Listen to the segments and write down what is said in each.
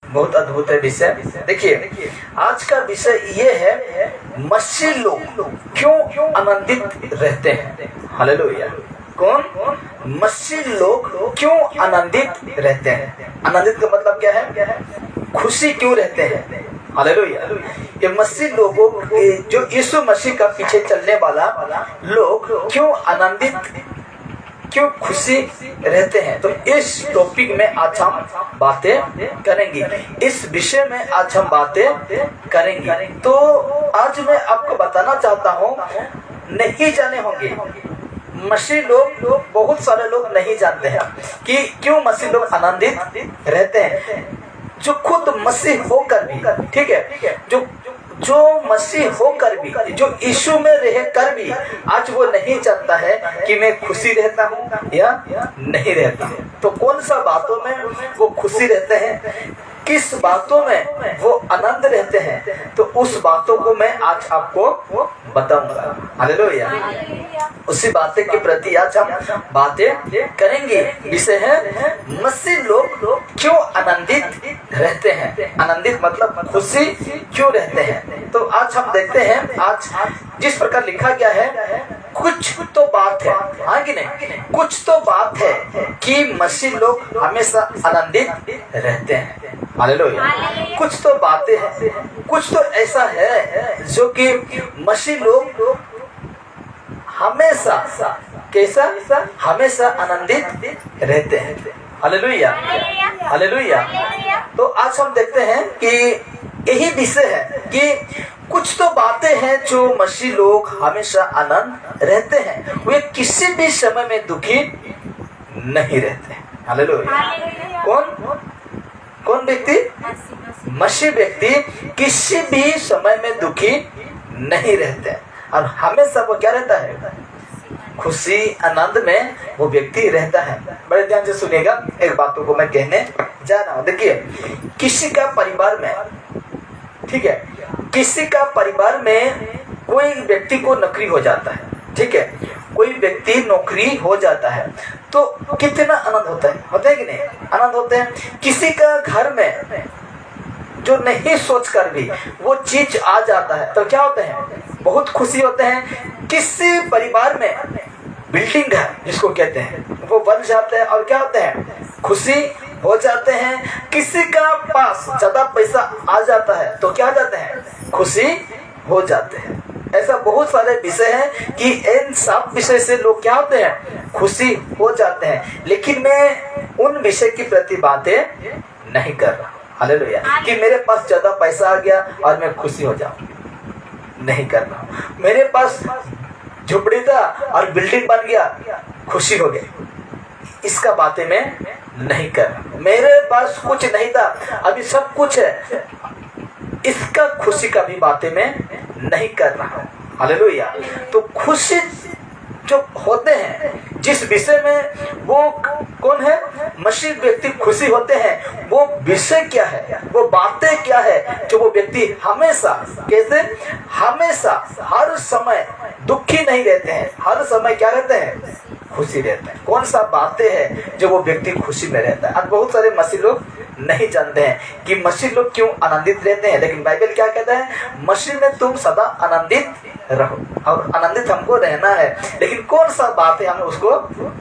बहुत अद्भुत है विषय। देखिए आज का विषय ये है, मसीह लोग क्यों आनंदित रहते हैं। हालेलुया। कौन? मसीह लोग क्यों आनंदित रहते हैं। आनंदित का मतलब क्या है? खुशी क्यों रहते हैं। हालेलुया। ये मसीह लोगों जो यीशु मसीह का पीछे चलने वाला लोग क्यों आनंदित, क्यों खुशी रहते हैं। तो इस टॉपिक में आज हम बातें करेंगे, इस विषय में आज हम बातें करेंगे। तो आज मैं आपको बताना चाहता हूँ, नहीं जाने होंगे मसीह लोग, बहुत सारे लोग नहीं जानते हैं कि क्यों मसीह लोग आनंदित रहते हैं। जो खुद मसीह होकर भी, ठीक है, जो मसीह होकर भी, जो यीशु में रह कर भी आज वो नहीं जानता है कि मैं खुशी रहता हूँ या नहीं रहता। तो कौन सा बातों में वो खुशी रहते हैं, किस बातों में वो आनंद रहते हैं, तो उस बातों को मैं आज आपको बताऊंगा। हालेलुया। उसी बातें के प्रति आज हम बातें करेंगे। विषय है मसीह लोग क्यों आनंदित रहते हैं। आनंदित मतलब खुशी क्यों रहते हैं। तो आज हम देखते हैं, आज जिस प्रकार लिखा गया है, कुछ तो बात है, हाँ कि नहीं, कुछ तो बात है कि मसीह लोग हमेशा आनंदित रहते हैं। हालेलुया। कुछ तो बातें हैं, कुछ तो ऐसा है जो कि मसीह लोग हमेशा कैसा, हमेशा आनंदित रहते हैं। हालेलुया। हालेलुया। तो आज हम देखते हैं कि यही विषय है कि कुछ तो बातें हैं जो मसीह लोग हमेशा आनंद रहते हैं, वे किसी भी समय में दुखी नहीं रहते। हालेलुया। कौन व्यक्ति? मसीह व्यक्ति किसी भी समय में दुखी नहीं रहते और हमेशा वो क्या रहता है? खुशी आनंद में वो व्यक्ति रहता है। बड़े ध्यान से सुनिएगा, एक बातों को मैं कहने जा रहा हूँ। देखिए किसी का परिवार में, ठीक है, किसी का परिवार में कोई व्यक्ति को नौकरी हो जाता है, ठीक है, कोई व्यक्ति नौकरी हो जाता है तो कितना आनंद होता है, होता है कि नहीं? आनंद होते हैं। किसी का घर में जो नहीं सोच कर भी वो चीज आ जाता है तो क्या होते हैं? बहुत खुशी होते हैं। किसी परिवार में बिल्डिंग है जिसको कहते हैं, वो बन जाते हैं और क्या होते हैं? खुशी हो जाते हैं। किसी का पास ज्यादा पैसा आ जाता है तो क्या जाते हैं? खुशी हो जाते हैं। ऐसा बहुत सारे विषय हैं कि इन सब विषय से लोग क्या होते हैं? खुशी हो जाते हैं। लेकिन मैं उन विषय की प्रति बातें नहीं कर रहा। हालेलुया। कि मेरे पास ज्यादा पैसा आ गया और मैं खुशी हो जाऊं, नहीं कर रहा हूं। मेरे पास झुपड़ी था और बिल्डिंग बन गया, खुशी हो गई, इसका बातें मैं नहीं कर रहा। मेरे पास कुछ नहीं था, अभी सब कुछ है, इसका खुशी का भी बातें मैं नहीं कर रहा हूं। हालेलुया। तो खुशी जो होते हैं, जिस विषय में वो कौन है? मसीह व्यक्ति खुशी होते हैं, वो विषय क्या है, वो बातें क्या है जो वो व्यक्ति हमेशा, कैसे, हमेशा हर समय दुखी नहीं रहते हैं, हर समय क्या रहते हैं? खुशी रहते हैं। कौन सा बातें हैं जो वो व्यक्ति खुशी में रहता है। आज बहुत सारे मसीह लोग नहीं जानते हैं कि मसीह लोग क्यों आनंदित रहते हैं, लेकिन बाइबल क्या कहता है? मसीह में तुम सदा आनंदित रहो और आनंदित हमको रहना है। लेकिन कौन सा बात है हम उसको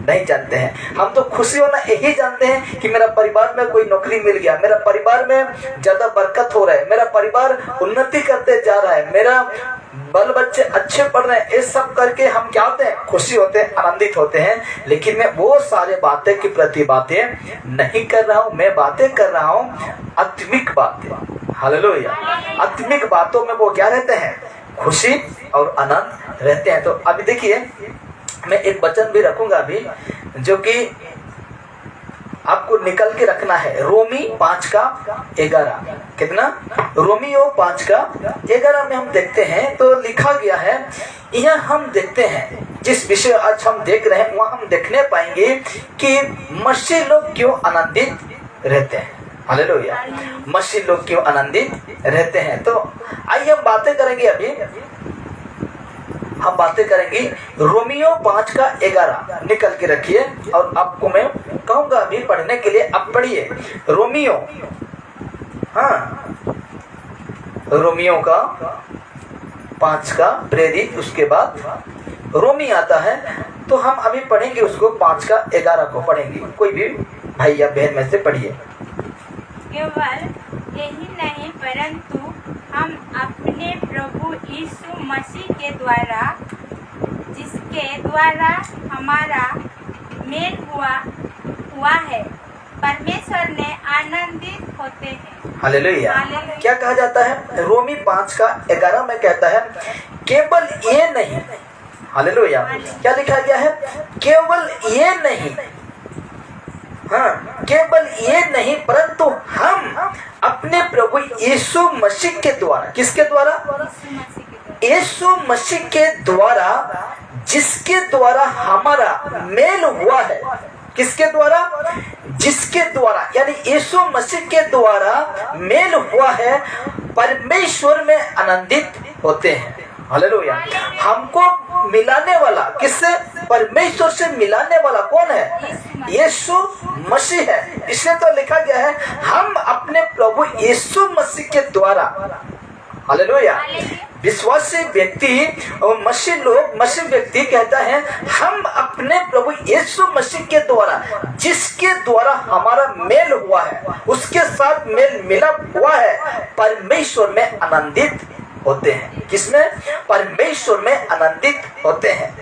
नहीं जानते हैं। हम तो खुशी होना यही जानते हैं कि मेरा परिवार में कोई नौकरी मिल गया, मेरा परिवार में ज्यादा बरकत हो रहा है, मेरा परिवार उन्नति करते जा रहा है, मेरा बाल बच्चे अच्छे पढ़ रहे हैं। ये सब करके हम क्या होते हैं? खुशी होते हैं, आनंदित होते हैं। लेकिन मैं वो सारे बातें की प्रति बातें नहीं कर रहा हूँ, मैं बातें कर रहा हूँ आत्मिक बातें। हालेलुया। आत्मिक बातों में वो क्या रहते हैं? खुशी और आनंद रहते हैं। तो अभी देखिए मैं एक वचन भी रखूंगा अभी, जो कि आपको निकल के रखना है। रोमी 5:11। कितना? रोमियो 5:11 में हम देखते हैं तो लिखा गया है, यह हम देखते हैं, जिस विषय आज हम देख रहे हैं वहाँ हम देखने पाएंगे कि मसीह लोग क्यों आनंदित रहते हैं। हालेलुया। मसीह लोग क्यों आनंदित रहते हैं। तो आइए हम बातें करेंगे, अभी हम बातें करेंगे रोमियो 5:11 निकल के रखिए और आपको मैं कहूंगा अभी पढ़ने के लिए। आप पढ़िए रोमियो हाँ, रोमियो का 5 का प्रेरित, उसके बाद रोमी आता है। तो हम अभी पढ़ेंगे उसको, 5 का 11 को पढ़ेंगे। कोई भी भाई या बहन में से पढ़िए। केवल यही नहीं परंतु हम अपने प्रभु यीशु मसीह के द्वारा, जिसके द्वारा हमारा मेल हुआ है, परमेश्वर में आनंदित होते हैं। हालेलुया। क्या कहा जाता है? रोमी 5 का 11 में कहता है केवल ये नहीं, हालेलुया, क्या लिखा गया है? केवल ये नहीं, हाँ, केवल ये नहीं परंतु हम अपने प्रभु यीशु मसीह के द्वारा, किसके द्वारा? यीशु मसीह के द्वारा, जिसके द्वारा हमारा मेल हुआ है। किसके द्वारा? जिसके द्वारा, यानी यीशु मसीह के द्वारा मेल हुआ है, परमेश्वर में आनंदित होते हैं। हालेलुया। हमको मिलाने वाला किससे? परमेश्वर से मिलाने वाला कौन है? यीशु मसीह है। इसलिए तो लिखा गया है हम अपने प्रभु यीशु मसीह के द्वारा, हालेलुया, विश्वासी व्यक्ति और मसीह व्यक्ति कहता है हम अपने प्रभु यीशु मसीह के द्वारा, जिसके द्वारा हमारा मेल हुआ है, उसके साथ मेल मिलाप हुआ है, परमेश्वर में आनंदित होते हैं। किसमें? परमेश्वर में आनंदित होते हैं।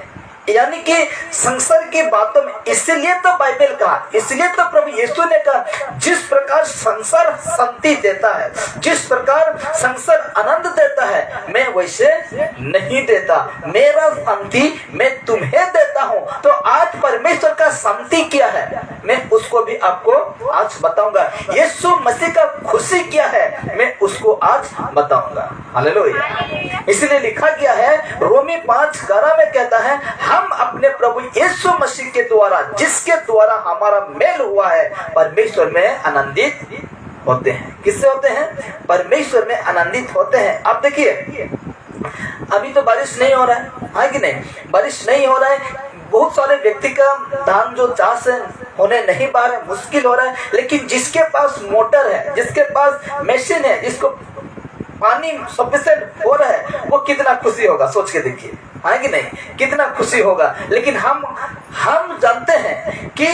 यानी कि संसार की बातों में, इसलिए तो बाइबल कहा, इसलिए तो प्रभु यीशु ने कहा जिस प्रकार संसार शांति देता है, जिस प्रकार संसार आनंद देता है, मैं वैसे नहीं देता, मेरा शांति मैं तुम्हें देता हूं। तो आज परमेश्वर का शांति क्या है, मैं उसको भी आपको आज बताऊंगा। यीशु मसीह का खुशी क्या है, मैं उसको आज बताऊंगा। हालेलुया। इसलिए लिखा गया है रोमी 5:11 में कहता है हम अपने प्रभु यीशु मसीह के द्वारा, जिसके द्वारा हमारा मेल हुआ है, परमेश्वर में आनंदित होते हैं। किससे होते हैं? परमेश्वर में आनंदित होते हैं। अब देखिए अभी तो बारिश नहीं हो रहा है कि नहीं? बारिश नहीं हो रहा है, बहुत सारे व्यक्ति का धान जो चाष है होने नहीं पा रहा है, मुश्किल हो रहा है। लेकिन जिसके पास मोटर है, जिसके पास मशीन है, जिसको पानी सफिशिएंट हो रहा है, वो कितना खुशी होगा, सोच के देखिए, है कि नहीं? कितना खुशी होगा। लेकिन हम जानते हैं कि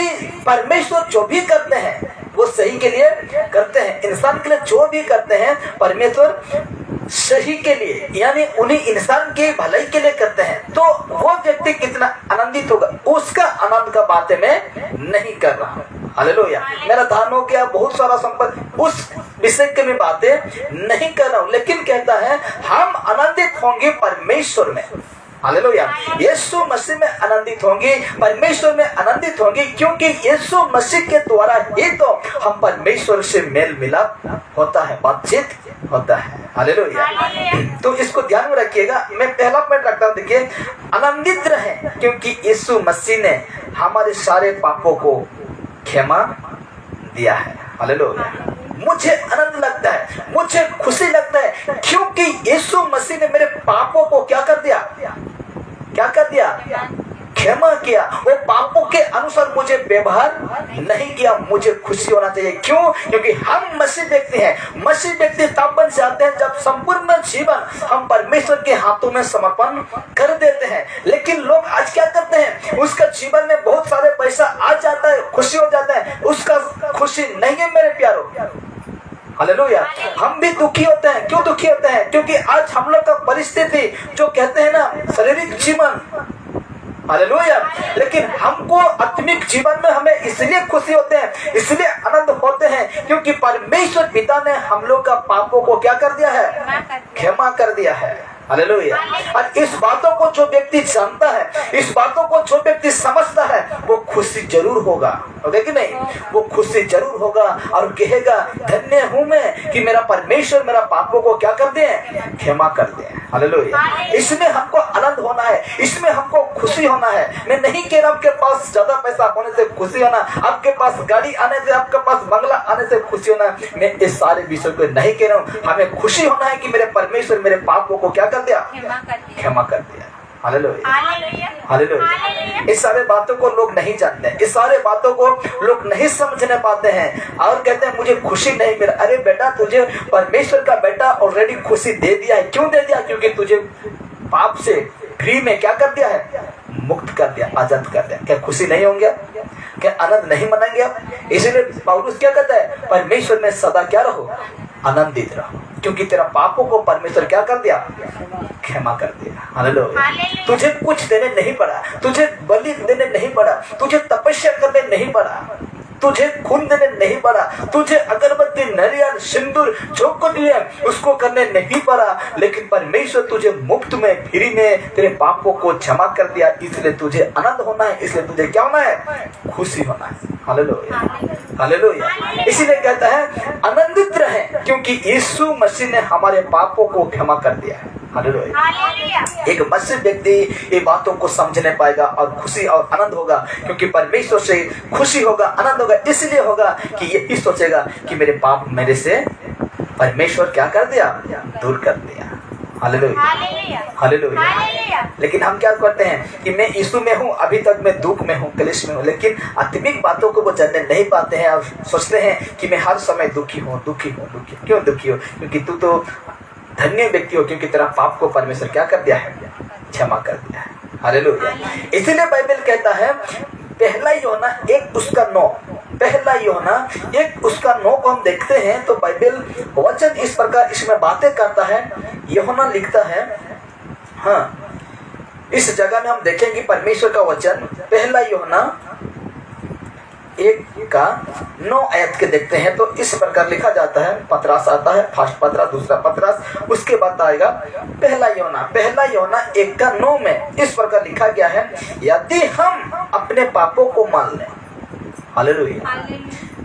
परमेश्वर जो भी करते हैं वो सही के लिए करते हैं। इंसान के लिए जो भी करते हैं परमेश्वर सही के लिए, यानी उन्हीं इंसान के भलाई के लिए करते हैं। तो वो व्यक्ति कितना आनंदित होगा, उसका आनंद का बातें मैं नहीं कर रहा हूँ। हालेलुया। मेरा धान हो गया, बहुत सारा संपत्ति, उस विषय की मैं बातें नहीं कर रहा हूँ, लेकिन कहता है हम आनंदित होंगे परमेश्वर में। हालेलुया। यीशु मसीह में आनंदित होंगे, परमेश्वर में आनंदित होंगे, क्योंकि यीशु मसीह के द्वारा ही तो हम परमेश्वर से मेल मिलाप होता है, बातचीत होता है। हालेलुया। तो इसको ध्यान में रखिएगा। मैं पहला पॉइंट रखता हूँ, देखिए, आनंदित रहें क्योंकि यीशु मसीह ने हमारे सारे पापों को क्षमा दिया है। हालेलुया। मुझे आनंद लगता है, मुझे खुशी लगता है, क्योंकि यीशु मसीह ने मेरे पापों को क्या कर दिया? क्या कर दिया? क्षमा किया। वो पापों के अनुसार मुझे व्यवहार नहीं किया। मुझे खुशी होना चाहिए। क्यों? क्योंकि हम मसीह व्यक्ति हैं। मसीह व्यक्ति तब बन जाते हैं जब संपूर्ण जीवन हम परमेश्वर के हाथों में समर्पण कर देते हैं। लेकिन लोग आज क्या करते हैं, उसका जीवन में बहुत सारे पैसा आ जाता है, खुशी हो जाता है, उसका खुशी नहीं है मेरे प्यारों। हालेलुया। हम भी दुखी होते हैं। क्यों दुखी होते हैं? क्योंकि आज हम लोग का परिस्थिति जो कहते हैं ना, शारीरिक जीवन, हालेलुया, लेकिन हमको आत्मिक जीवन में हमें इसलिए खुशी होते हैं, इसलिए आनंद होते हैं, क्योंकि परमेश्वर पिता ने हम लोग का पापों को क्या कर दिया है? क्षमा कर दिया है। हालेलुया। और इस बातों को जो व्यक्ति जानता है, इस बातों को जो व्यक्ति समझता है, वो खुशी जरूर होगा। देखिए नहीं, वो खुशी जरूर होगा और कहेगा धन्य हूं मैं कि मेरा परमेश्वर मेरा पापों को क्या कर दे? क्षमा कर दे। हालेलुया। इसमें हमको आनंद होना है, इसमें हमको खुशी होना है। मैं नहीं कह रहा आपके पास ज्यादा पैसा होने से खुशी होना, आपके पास गाड़ी आने से, आपके पास बंगला आने से खुशी होना, मैं इस सारे विषय को नहीं कह रहा हूँ। हमें खुशी होना है कि मेरे परमेश्वर मेरे पापों को क्या कर दिया? क्षमा कर दिया। Hallelujah, hallelujah, hallelujah. हालेलुया। इस सारे बातों को लोग नहीं जानते हैं, इस सारे बातों को लोग नहीं समझने पाते हैं और कहते हैं मुझे खुशी नहीं मिला। अरे बेटा, तुझे परमेश्वर का बेटा ऑलरेडी खुशी दे दिया है। क्यों दे दिया? क्योंकि तुझे पाप से फ्री में क्या कर दिया है? मुक्त कर दिया, आजाद कर दिया। क्या खुशी नहीं होंगे? क्या आनंद नहीं मनाएंगे आप? इसीलिए पौलुस क्या कहता है? परमेश्वर में सदा क्या रहो? आनंदित रहो, क्योंकि तेरा पापों को परमेश्वर क्या कर दिया? क्षमा कर दिया। हालेलुया। तुझे कुछ देने नहीं पड़ा, तुझे बलि देने नहीं पड़ा, तुझे तपस्या करने नहीं पड़ा, तुझे खून देने नहीं पड़ा, तुझे अगरबत्ती, नारियल, सिंदूर जो कुछ दिया उसको करने नहीं पड़ा, लेकिन परमेश्वर तुझे मुफ्त में, फ्री में तेरे पापों को क्षमा कर दिया। इसलिए तुझे आनंद होना है, इसलिए तुझे क्या होना है? खुशी होना है। Hallelujah, hallelujah. इसीलिए कहता है आनंदित रहें, क्योंकि यीशु मसीह ने हमारे पापों को क्षमा कर दिया है। हालेलुया। एक मसीह व्यक्ति ये बातों को समझने पाएगा और खुशी और आनंद होगा, क्योंकि परमेश्वर से खुशी होगा, आनंद होगा। इसलिए होगा कि यही सोचेगा कि मेरे पाप मेरे से परमेश्वर क्या कर दिया? दूर कर दिया। Hallelujah, hallelujah. लेकिन हम क्या करते हैं कि मैं यीशु में हूँ, अभी तक मैं दुख में हूँ, क्लेश में हूँ, लेकिन आत्मिक बातों को वो जानने नहीं पाते हैं और सोचते हैं कि मैं हर समय दुखी हूँ, दुखी हूँ, दुखी। क्यों दुखी हो? क्योंकि तू तो धन्य व्यक्ति हो, क्योंकि तेरा पाप को परमेश्वर क्या कर दिया है? क्षमा कर दिया है। हालेलुया। इसलिए बाइबल कहता है पहला यूहन्ना 1:9, पहला यूहन्ना 1:9 को हम देखते हैं तो बाइबल वचन इस प्रकार इसमें बातें करता है। यूहन्ना लिखता है, हाँ, इस जगह में हम देखेंगे परमेश्वर का वचन पहला यूहन्ना 1:9 के देखते हैं तो इस प्रकार लिखा जाता है। पतरस आता है, फर्स्ट पतरस, दूसरा पतरस, उसके बाद आएगा पहला यूहन्ना 1:9 में इस प्रकार लिखा गया है, यदि हम अपने पापों को मान लें। हालेलुया।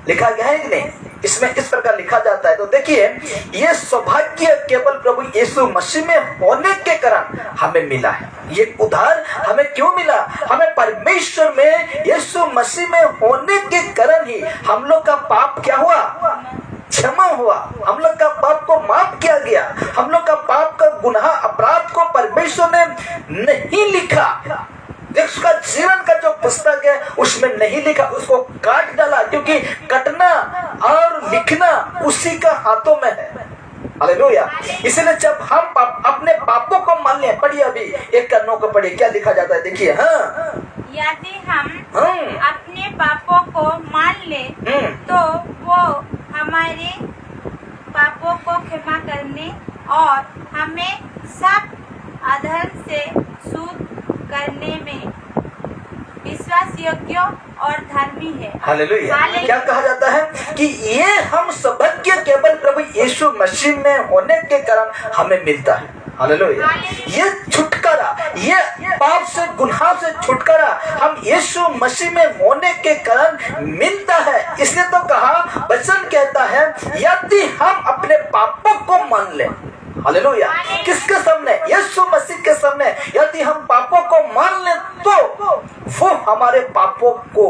लिखा गया है कि नहीं? इसमें इस प्रकार लिखा जाता है। तो देखिए, ये सौभाग्य केवल प्रभु यीशु मसीह में होने के कारण हमें मिला है। ये उद्धार हमें क्यों मिला? हमें परमेश्वर में यीशु मसीह में होने के कारण ही हम लोग का पाप क्या हुआ? क्षमा हुआ। हम लोग का पाप को माफ किया गया। हम लोग का पाप का गुनाह, अपराध को परमेश्वर ने नहीं लिखा। उसका जीवन का जो पुस्तक है उसमें नहीं लिखा, उसको काट डाला, क्योंकि कटना और लिखना उसी का हाथों में है। हालेलुया। इसलिए जब हम अपने पापों को मान लें, पढ़िए अभी 1:9 को पढ़िए, क्या लिखा जाता है देखिए। हाँ, यदि हम अपने पापों को मान लें तो वो हमारे पापों को क्षमा करने और हमें सब अधर्म से शुद्ध करने में विश्वास योग्य और धर्मी है। हालेलुया। क्या कहा जाता है कि ये हम सौभाग्य केवल प्रभु यीशु मसीह में होने के कारण हमें मिलता है। हालेलुया। ये छुटकारा, ये पाप से, गुनाह से छुटकारा हम यीशु मसीह में होने के कारण मिलता है। इसलिए तो कहा, वचन कहता है यदि हम अपने पापों को मान लें। हालेलुया। किसके सामने? यीशु मसीह के सामने। यदि हम पापों को मान लें तो वो हमारे पापों को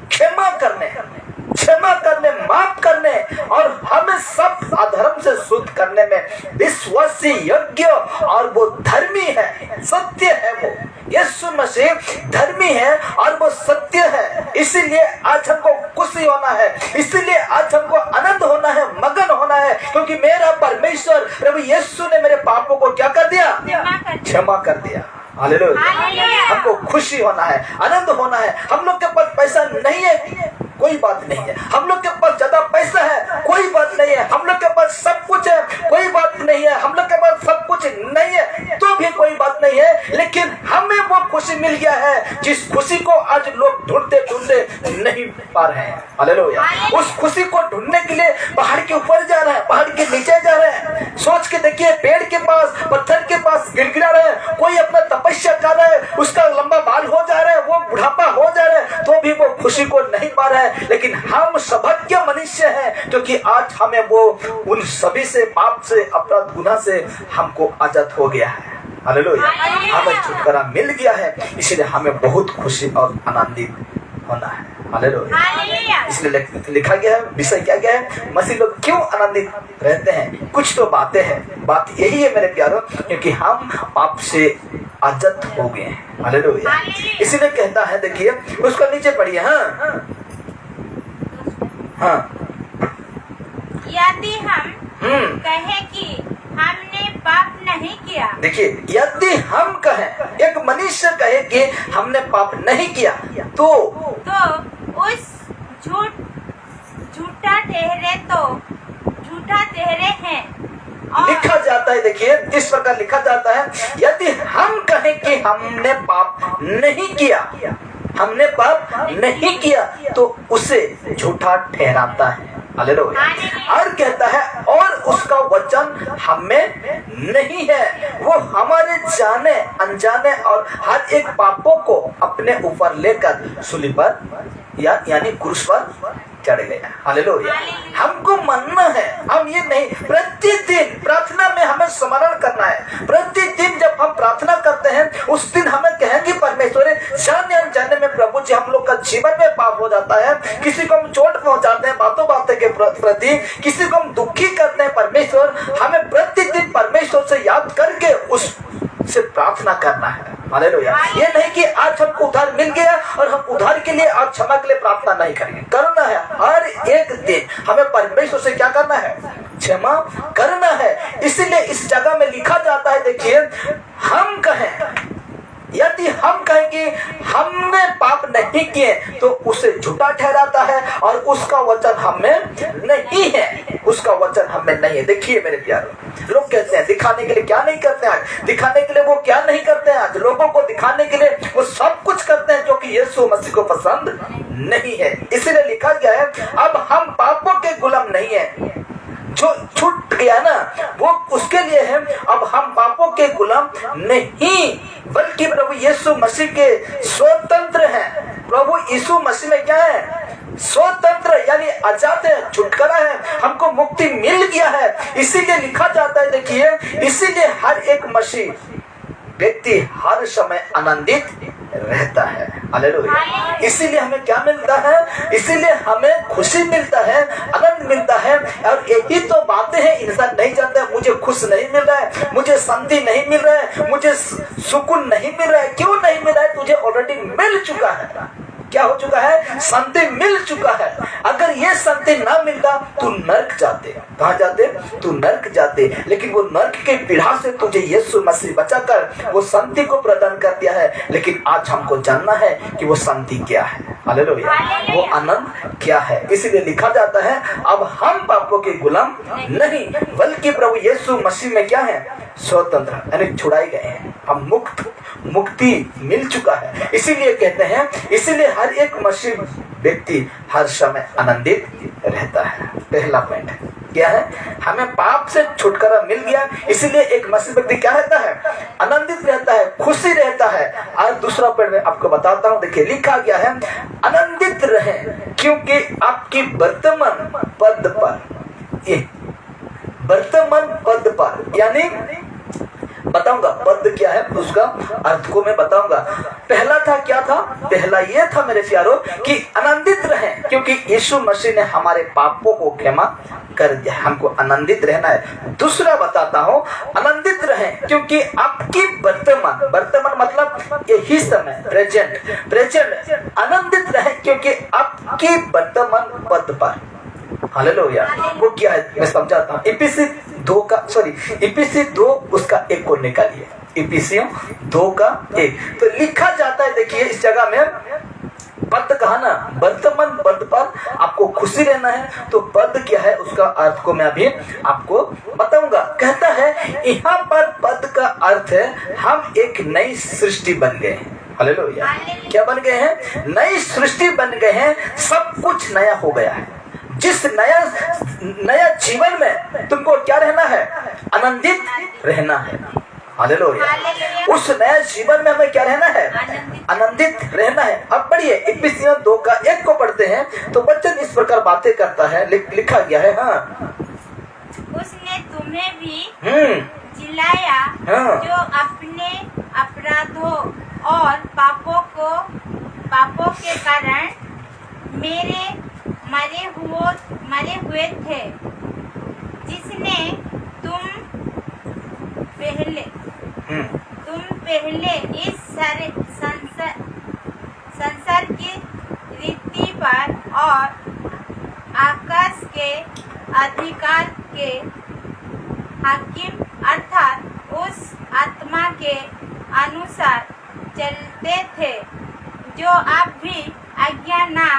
क्षमा करने, माफ करने और हमें सब अधर्म से शुद्ध करने में विश्वासी, योग्य और वो धर्मी है, सत्य है। वो यीशु मसीह धर्मी है और वो सत्य है। इसीलिए आज हमको खुशी होना है, इसीलिए आज हमको आनंद होना है, मगन होना है, क्योंकि मेरा परमेश्वर प्रभु यीशु ने मेरे पापों को क्या कर दिया? क्षमा कर दिया। हालेलुया। हमको खुशी होना है, आनंद होना है। हम लोग के पास पैसा नहीं है, कोई बात नहीं है। हम लोग के पास ज्यादा पैसा है, कोई बात नहीं है। हम लोग के पास सब कुछ है, कोई बात नहीं है। हम लोग के पास सब कुछ नहीं है तो भी कोई बात नहीं है, लेकिन हमें वो खुशी मिल गया है जिस खुशी को आज लोग ढूंढते नहीं पा रहे हैं। हालेलुया। उस खुशी को ढूंढने के लिए पहाड़ के ऊपर जा रहे हैं, पहाड़ के नीचे जा रहे हैं। सोच के देखिए, पेड़ के पास, पत्थर के पास गिड़गिड़ा रहे हैं, कोई अपना तपस्या कर रहा है, उसका लंबा बाल हो जा रहा है, वो बुढ़ापा हो जा रहा है, तो भी वो खुशी को नहीं पा रहा है। लेकिन हम सौभाग्य मनुष्य हैं, क्योंकि आज हमें वो उन सभी से, पाप से, अपराध, गुनाह से हमको आजाद हो गया है। हालेलुया। हमें छुटकारा मिल गया है, इसलिए हमें बहुत खुशी और आनंदित होना है। हालेलुया। हालेलुया। इसलिए लिखा गया है, विषय क्या गया है, मसीह लोग क्यों आनंदित रहते हैं। कुछ तो बातें हैं, बात यही है मेरे प्यारों, क्योंकि हम पाप से आजाद हो गए हैं। हालेलुया। इसीलिए कहता है, देखिए उसको नीचे पढ़िए। हाँ, यदि हम कहें कि हमने पाप नहीं किया, देखिए यदि हम कहें, एक मनुष्य कहे कि हमने पाप नहीं किया, तो उस झूठा ठहरे हैं। लिखा जाता है, देखिए इस प्रकार लिखा जाता है, यदि हम कहें कि हमने पाप नहीं किया, हमने पाप नहीं किया, तो उसे झूठा ठहराता है। हालेलुया। और कहता है, और उसका वचन हमें नहीं है। वो हमारे जाने अनजाने और हर एक पापों को अपने ऊपर लेकर सूली पर यानी क्रूस पर चढ़ गया। हालेलुया। हमको मानना है, हम ये नहीं, प्रतिदिन प्रार्थना में हमें स्मरण करना है। प्रतिदिन जब हम प्रार्थना करते हैं, उस दिन हमें कहेंगे, परमेश्वर जाने अनजाने में प्रभु जी हम लोग का जीवन में पाप हो जाता है, किसी को हम चोट पहुंचाते हैं बातों बातें के प्रति, किसी को हम दुखी करते हैं, परमेश्वर हमें प्रतिदिन परमेश्वर से याद करके उससे प्रार्थना करना है। हालेलुया। ये नहीं कि आज हमको उधार मिल गया और हम उधार के लिए आज क्षमा के लिए प्रार्थना नहीं करेंगे, करना है। हर एक दिन हमें परमेश्वर से क्या करना है, क्षमा करना है। इसीलिए इस जगह में लिखा जाता है, देखिए हम कहें, यदि हम कहें कि हमने पाप नहीं किए, तो उसे झूठा ठहराता है और उसका वचन हमें नहीं है, उसका वचन हमें नहीं है। देखिए मेरे प्यारे, लोग कहते हैं दिखाने के लिए क्या नहीं करते हैं आज, दिखाने के लिए वो क्या नहीं करते हैं आज, लोगों को दिखाने के लिए वो सब कुछ करते हैं जो कि यीशु मसीह को पसंद नहीं है। इसलिए लिखा गया है, अब हम पापों के गुलाम नहीं है, जो छूट गया ना वो उसके लिए है। अब हम पापों के गुलाम नहीं, बल्कि प्रभु यीशु मसीह के स्वतंत्र हैं। प्रभु यीशु मसीह में क्या है, स्वतंत्र यानी आजाद है, छुटकारा है, हमको मुक्ति मिल गया है। इसीलिए लिखा जाता है, देखिए इसीलिए हर एक मसीह व्यक्ति हर समय आनंदित रहता है। हालेलुया। इसीलिए हमें क्या मिलता है, इसीलिए हमें खुशी मिलता है, आनंद मिलता है। और यही तो बातें हैं, इंसान नहीं जानता है, मुझे खुश नहीं मिल रहा है, मुझे शांति नहीं मिल रहा है, मुझे सुकून नहीं मिल रहा है। क्यों नहीं मिल रहा है? तुझे ऑलरेडी मिल चुका है। क्या हो चुका है? शांति मिल चुका है। अगर ये शांति ना मिलता तू नरक जाते। कहाँ जाते? तू नरक जाते। लेकिन वो नरक के पीड़ा से तुझे यीशु मसीह बचाकर वो शांति को प्रदान कर दिया है। लेकिन आज हमको जानना है कि वो शांति क्या है। हालेलुया। वो आनंद क्या है। इसीलिए लिखा जाता है, अब हम पापों के गुलाम नहीं, बल्कि प्रभु यीशु मसीह में क्या है, स्वतंत्र यानी छुड़ाए गए हैं। हम मुक्ति मिल चुका है। इसीलिए कहते हैं, इसीलिए हर एक मसीह व्यक्ति हर समय आनंदित रहता है। पहला पॉइंट क्या है? हमें पाप से छुटकारा मिल गया। इसीलिए एक मसीह व्यक्ति क्या रहता है? आनंदित रहता है, खुशी रहता है। और दूसरा पॉइंट मैं आपको बताता हूं। देखिए लिखा गया है, आनंदित रहें क्योंकि आपकी वर्तमान पद पर, ये वर्तमान पद पर यानी बताऊंगा पद क्या है, उसका अर्थ को मैं बताऊंगा। पहला था क्या था? पहला ये था मेरे प्यारों कि आनंदित रहें क्योंकि यीशु मसीह ने हमारे पापों को क्षमा कर दिया। हमको आनंदित रहना है। दूसरा बताता हूँ, आनंदित रहें क्योंकि आपकी वर्तमान मतलब यही समय, प्रेजेंट आनंदित रहें क्योंकि आपकी वर्तमान पद पर। हालेलुया। वो क्या है मैं समझाता हूँ। इफिसी 2 उसका 1 को निकालिए। इफिसियों 2 का 1 तो लिखा जाता है, देखिए इस जगह में पद कहा ना, वर्तमान पद पर आपको खुशी रहना है। तो पद क्या है उसका अर्थ को मैं अभी आपको बताऊंगा। कहता है यहाँ पर पद का अर्थ है हम एक नई सृष्टि बन गए हैं। हालेलुया। क्या बन गए हैं? नई सृष्टि बन गए हैं। सब कुछ नया हो गया है। जिस नया जीवन में तुमको क्या रहना है? आनंदित रहना है। हालेलुया। उस नया जीवन में हमें क्या रहना है? आनंदित रहना है। अब पढ़िए इफिसियों 2 का 1 को पढ़ते हैं तो वचन इस प्रकार बातें करता है। लिखा गया है, हाँ, उसने तुम्हें भी जिलाया जो अपने अपराधों और पापों के कारण मेरे मरे हुए थे, जिसने तुम पहले इस संसार की रीति पर और आकाश के अधिकार के हाकिम अर्थात उस आत्मा के अनुसार चलते थे, जो आप भी आज्ञा ना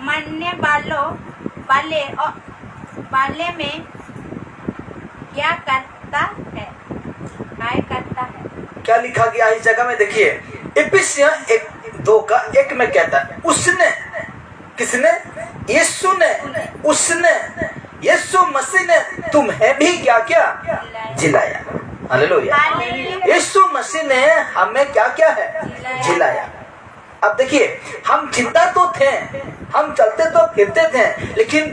मानने वाले में क्या करता है। क्या लिखा गया इस जगह में? देखिए, इफिसियों 1:2 में कहता है, उसने, किसने? यीशु ने, उसने, यीशु मसीह ने तुम्हें भी क्या किया? जिलाया। हालेलुया। यीशु मसीह ने हमें क्या किया है? जिलाया। अब देखिए, हम जिंदा तो थे, हम चलते तो फिरते थे, लेकिन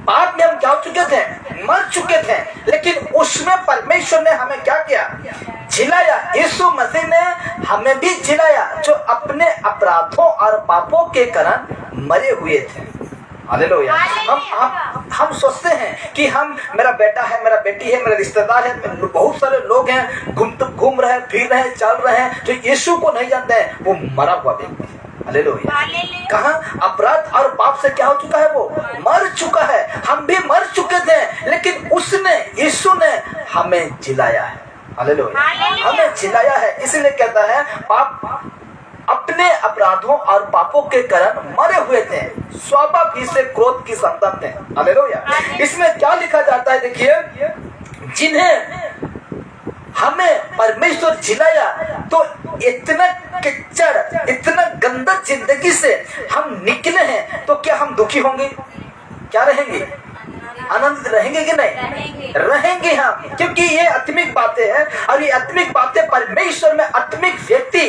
पाप में हम क्या हो चुके थे? मर चुके थे। लेकिन उसमें परमेश्वर ने हमें क्या किया? जिलाया। यीशु मसीह ने हमें भी जिलाया, जो अपने अपराधों और पापों के कारण मरे हुए थे। हालेलुया। हम सोचते हैं कि मेरा बेटा है, मेरा बेटी है, मेरा रिश्तेदार है, बहुत सारे लोग हैं, घूम रहे हैं, फिर रहे हैं, चल रहे हैं, जो यीशु को नहीं जानते हैं, वो मरा हुआ व्यक्ति है। हालेलुया। कहाँ? अपराध और पाप से क्या हो चुका है? वो मर चुका है। हम भी मर चुके थे, लेकिन उसने, यीशु ने हमें जिलाया है। हालेलुया। हमें जिलाया है, इसलिए कहता है पाप अपने अपराधों और पापों के कारण मरे हुए थे, स्वभाव ही से क्रोध की संतान थे। हालेलुया। इसमें क्या लिखा जाता है? देखिए, जिन्हें हमें परमेश्वर जिलाया, तो इतना किचड़, इतना गंदा जिंदगी से हम निकले हैं, तो क्या हम दुखी होंगे? क्या रहेंगे? आनंदित रहेंगे कि नहीं? रहेंगे हम, क्योंकि ये आत्मिक बातें हैं, और ये आत्मिक बातें परमेश्वर में आत्मिक व्यक्ति,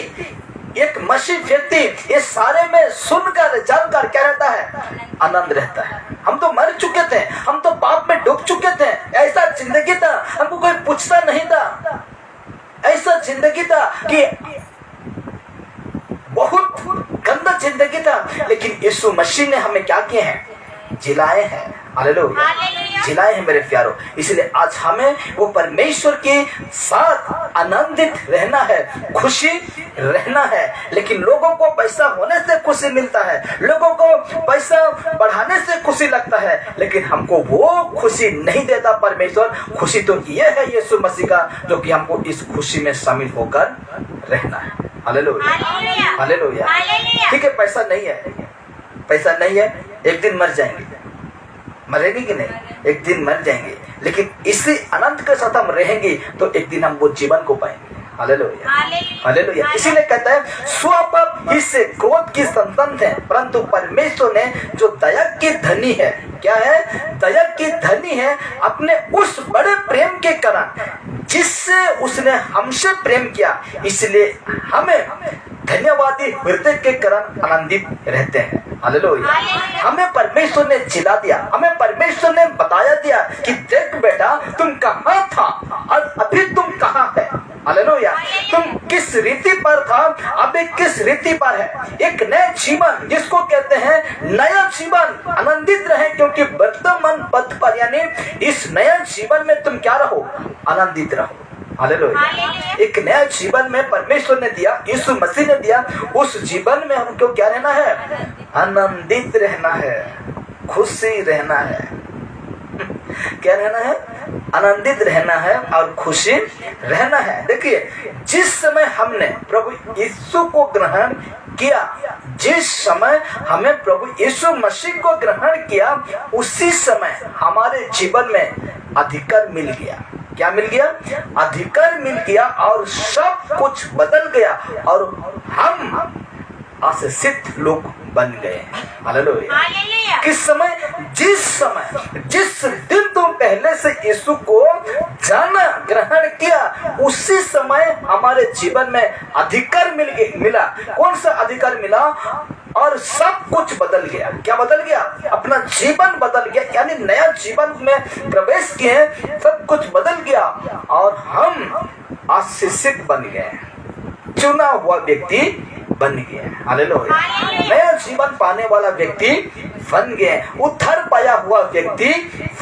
एक मसीह व्यक्ति ये सारे में सुनकर जानकर क्या रहता है? आनंद रहता है। हम तो मर चुके थे, हम तो पाप में डूब चुके थे, ऐसा जिंदगी था, हमको कोई पूछता नहीं था, ऐसा जिंदगी था कि बहुत गंदा जिंदगी था, लेकिन यीशु मसीह ने हमें क्या किए हैं? जिलाए हैं। हालेलुया। जिलाए हैं मेरे प्यारों। इसलिए आज हमें वो परमेश्वर के साथ आनंदित रहना है, खुशी रहना है। लेकिन लोगों को पैसा होने से खुशी मिलता है, लोगों को पैसा बढ़ाने से खुशी लगता है, लेकिन हमको वो खुशी नहीं देता परमेश्वर। खुशी तो ये है यीशु मसीह का, जो कि हमको इस खुशी में शामिल होकर रहना है। हालेलुया। हालेलुया। ठीक है, पैसा नहीं है, पैसा नहीं है, एक दिन मर जाएंगे, मरेंगे कि नहीं? एक दिन मर जाएंगे, लेकिन इसी आनंद के साथ हम रहेंगे, तो एक दिन हम वो जीवन को पाएंगे। हालेलुया। हालेलुया। इसीलिए कहता है स्वभाव ही से क्रोध की संतान थे, परंतु परमेश्वर ने जो दया की धनी है, क्या है? दया की धनी है, अपने उस बड़े प्रेम के कारण, जिससे उसने हमसे प्रेम किया, इसलिए हमें धन्यवादी हृदय के कारण आनंदित रहते हैं। हालेलुया। हमें परमेश्वर ने जिला दिया, हमें परमेश्वर ने बताया दिया कि देख बेटा, तुम कहाँ था और अभी तुम कहाँ है। हालेलुया। तुम किस रीति पर था, अभी किस रीति पर है। एक नया जीवन, जिसको कहते हैं नया जीवन, आनंदित रहे, क्योंकि वर्तमान पथ पर, यानी इस नया जीवन में तुम क्या रहो? आनंदित रहो। हालेलुया। एक नया जीवन में परमेश्वर ने दिया, यीशु मसीह ने दिया, उस जीवन में हमको क्या रहना है? आनंदित रहना है, खुशी रहना है। क्या रहना है? आनंदित रहना है और खुशी रहना है। देखिए, जिस समय हमने प्रभु यीशु को ग्रहण किया, जिस समय हमें प्रभु यीशु मसीह को ग्रहण किया, उसी समय हमारे जीवन में अधिकार मिल गया। क्या मिल गया? अधिकार मिल गया, और सब कुछ बदल गया, और हम आशीषित लोग बन गए। हालेलुया। किस समय? जिस दिन तुम पहले से यीशु को जाना, ग्रहण किया, उसी समय हमारे जीवन में अधिकार मिला। कौन सा अधिकार मिला? और सब कुछ बदल गया। क्या बदल गया? अपना जीवन बदल गया, यानी नया जीवन में प्रवेश किए, सब कुछ बदल गया, और हम आशीषित बन गए, चुना हुआ व्यक्ति बन गए। हालेलुया। हालेलुया। नया जीवन पाने वाला व्यक्ति बन गए, उद्धार पाया हुआ व्यक्ति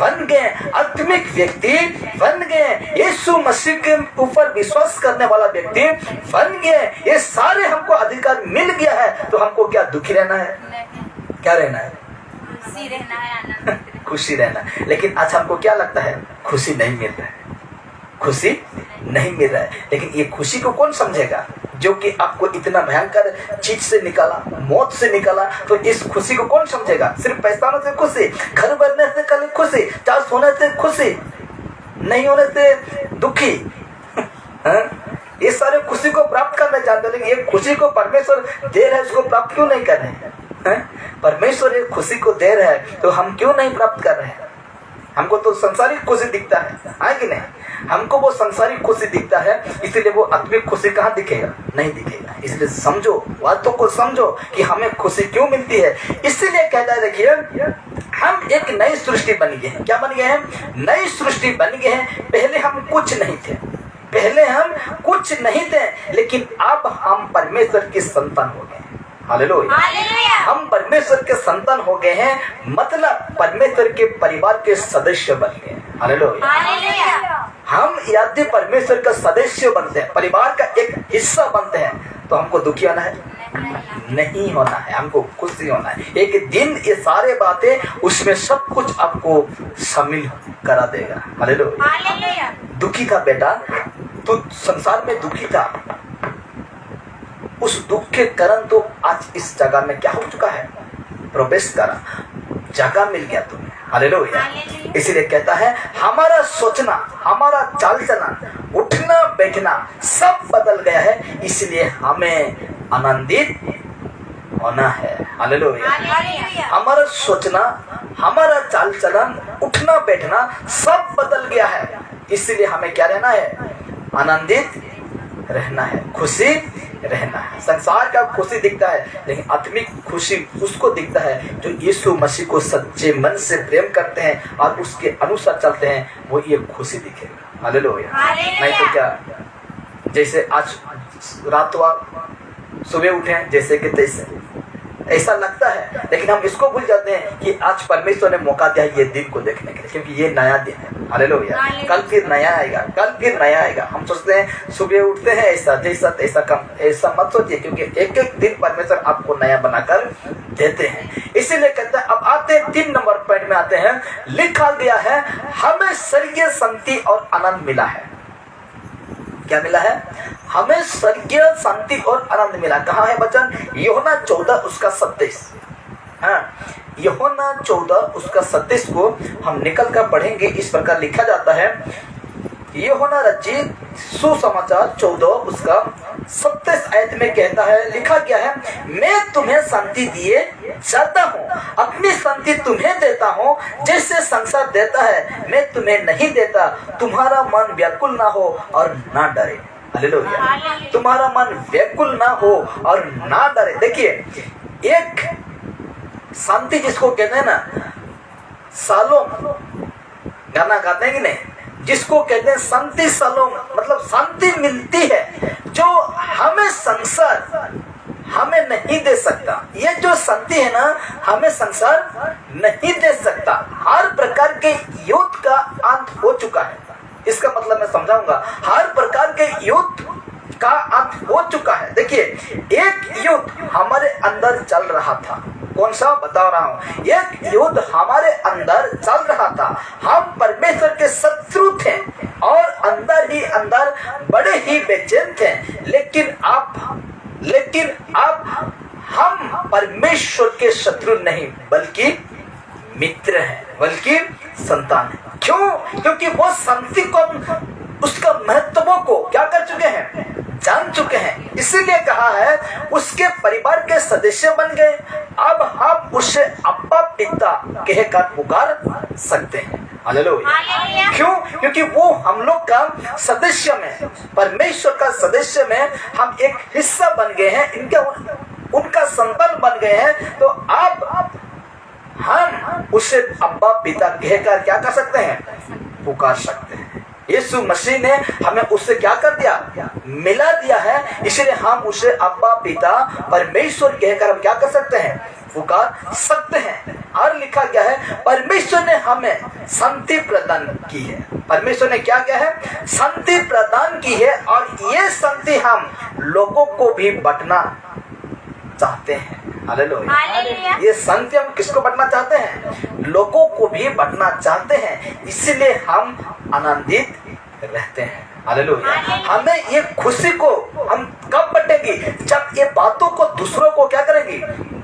बन गए, आत्मिक व्यक्ति बन गए, यीशु मसीह के ऊपर विश्वास करने वाला व्यक्ति बन गए। ये सारे हमको अधिकार मिल गया है, तो हमको क्या दुखी रहना है? क्या रहना है? खुशी रहना है, आनंदित खुशी रहना। लेकिन आज हमको क्या लगता है? खुशी नहीं मिल रहा है, खुशी नहीं मिल रहा है। लेकिन ये खुशी को कौन समझेगा जो कि आपको इतना भयंकर चीज से निकाला, मौत से निकाला? तो इस खुशी को कौन समझेगा? सिर्फ पैसा होने से खुशी, घर बनने से कल खुशी, चार्ज होने से खुशी, नहीं होने से दुखी। ये सारे खुशी को प्राप्त करना चाहते हैं, लेकिन ये खुशी को परमेश्वर दे रहा है, उसको प्राप्त क्यों नहीं कर रहे हैं? परमेश्वर ये खुशी को दे रहा है, तो हम क्यों नहीं प्राप्त कर रहे हैं? हमको तो संसारिक खुशी दिखता है कि नहीं? हमको वो संसारिक खुशी दिखता है, इसलिए वो आत्मिक खुशी कहाँ दिखेगा? नहीं दिखेगा। इसलिए समझो, बातों को समझो कि हमें खुशी क्यों मिलती है। इसीलिए कहता है, देखिए, हम एक नई सृष्टि बन गए हैं। क्या बन गए हैं? नई सृष्टि बन गए हैं। पहले हम कुछ नहीं थे, पहले हम कुछ नहीं थे, लेकिन अब हम परमेश्वर की संतान हो गए। हालेलुया। हम परमेश्वर के संतान हो गए हैं, मतलब परमेश्वर के परिवार के सदस्य बन गए। हालेलुया। हम यदि परमेश्वर का सदस्य बनते हैं, परिवार का एक हिस्सा बनते हैं, तो हमको दुखी होना है? नहीं होना है, हमको खुशी होना है। एक दिन ये सारे बातें, उसमें सब कुछ आपको शामिल करा देगा। हालेलुया। दुखी था बेटा, तो संसार में दुखी था, उस दुख के कारण तो आज इस जगह में क्या हो चुका है? प्रवेश करा, जगह मिल गया तुम्हें। हालेलुया। इसलिए कहता है, हमारा सोचना, हमारा चाल चलन, उठना बैठना सब बदल गया है, इसलिए हमें आनंदित होना है। हालेलुया। हमारा सोचना, हमारा चाल चलन, उठना बैठना सब बदल गया है, इसलिए हमें क्या रहना है? आनंदित रहना है, खुशी रहना है। संसार का खुशी दिखता है, लेकिन आत्मिक खुशी उसको दिखता है जो यीशु मसीह को सच्चे मन से प्रेम करते हैं और उसके अनुसार चलते हैं, वो ये खुशी दिखेगा। हालेलुया। नहीं तो क्या, जैसे आज रात सुबह उठे जैसे कि तैसे, ऐसा लगता है, लेकिन हम इसको भूल जाते हैं कि आज परमेश्वर ने मौका दिया ये दिन को देखने के लिए, क्योंकि ये नया दिन है। हालेलुया। कल फिर नया आएगा, कल फिर नया आएगा। हम सोचते हैं सुबह उठते हैं ऐसा जैसा तैसा, कम ऐसा मत सोचिए, क्योंकि एक एक दिन परमेश्वर आपको नया बनाकर देते हैं। इसीलिए कहते हैं, अब आते हैं 3 नंबर पॉइंट में आते हैं। लिखा गया है, हमें स्वर्गीय शांति और आनंद मिला है। क्या मिला है? हमें स्वर्गीय शांति और आनंद मिला। कहाँ है वचन? यूहन्ना 14 उसका 27। हाँ, यूहन्ना 14 उसका 27 को हम निकल कर पढ़ेंगे। इस प्रकार लिखा जाता है, यूहन्ना रचित सुसमाचार 14 उसका 27 आयत में कहता है, लिखा गया है, मैं तुम्हें शांति दिए जाता हूँ, अपनी शांति तुम्हें देता हूँ, जैसे संसार देता है मैं तुम्हें नहीं देता। तुम्हारा मन व्याकुल ना हो और ना डरे। हालेलुया। तुम्हारा मन व्याकुल ना हो और ना डरे। देखिए, एक शांति जिसको कहते हैं ना, शालोम गाना गाते हैं कि नहीं, जिसको कहते हैं शांति शालोम, मतलब शांति मिलती है जो हमें संसार हमें नहीं दे सकता। ये जो शांति है ना, हमें संसार नहीं दे सकता। हर प्रकार के युद्ध का अंत हो चुका है। इसका मतलब मैं समझाऊंगा, हर प्रकार के युद्ध का अंत हो चुका है। देखिए, एक युद्ध हमारे अंदर चल रहा था। कौन सा? बता रहा हूं। एक युद्ध हमारे अंदर चल रहा था। हम परमेश्वर के शत्रु थे और अंदर ही अंदर बड़े ही बेचैन थे, लेकिन अब हम परमेश्वर के शत्रु नहीं बल्कि मित्र हैं, बल्कि संतान हैं। क्यों? क्योंकि वो शांति को, उसका महत्व को क्या कर चुके हैं? जान चुके हैं। इसीलिए कहा है, उसके परिवार के सदस्य बन गए। अब हम उसे अब्बा पिता कहकर पुकार सकते हैं। हालेलुया। क्यों? क्योंकि वो हम लोग का सदस्य में, परमेश्वर का सदस्य में हम एक हिस्सा बन गए हैं, उनका संतान बन गए हैं। तो अब हम उसे अब्बा पिता कहकर क्या कर सकते हैं? पुकार सकते हैं। यीशु मसीह ने हमें उससे क्या कर दिया, मिला दिया है। इसलिए हम उसे अब्बा पिता परमेश्वर कहकर हम क्या कर सकते हैं, पुकार सकते हैं। और लिखा गया है परमेश्वर ने हमें शांति प्रदान की है। परमेश्वर ने क्या किया है, शांति प्रदान की है। और ये शांति हम लोगों को भी बांटना चाहते हैं। हालेलुया। ये शांति हम किसको बांटना चाहते हैं, लोगों को भी बांटना चाहते हैं। इसलिए हम आनंदित रहते हैं। हालेलुया। हमें ये खुशी को हम कब बांटेंगे, जब ये बातों को दूसरों को क्या करेंगे,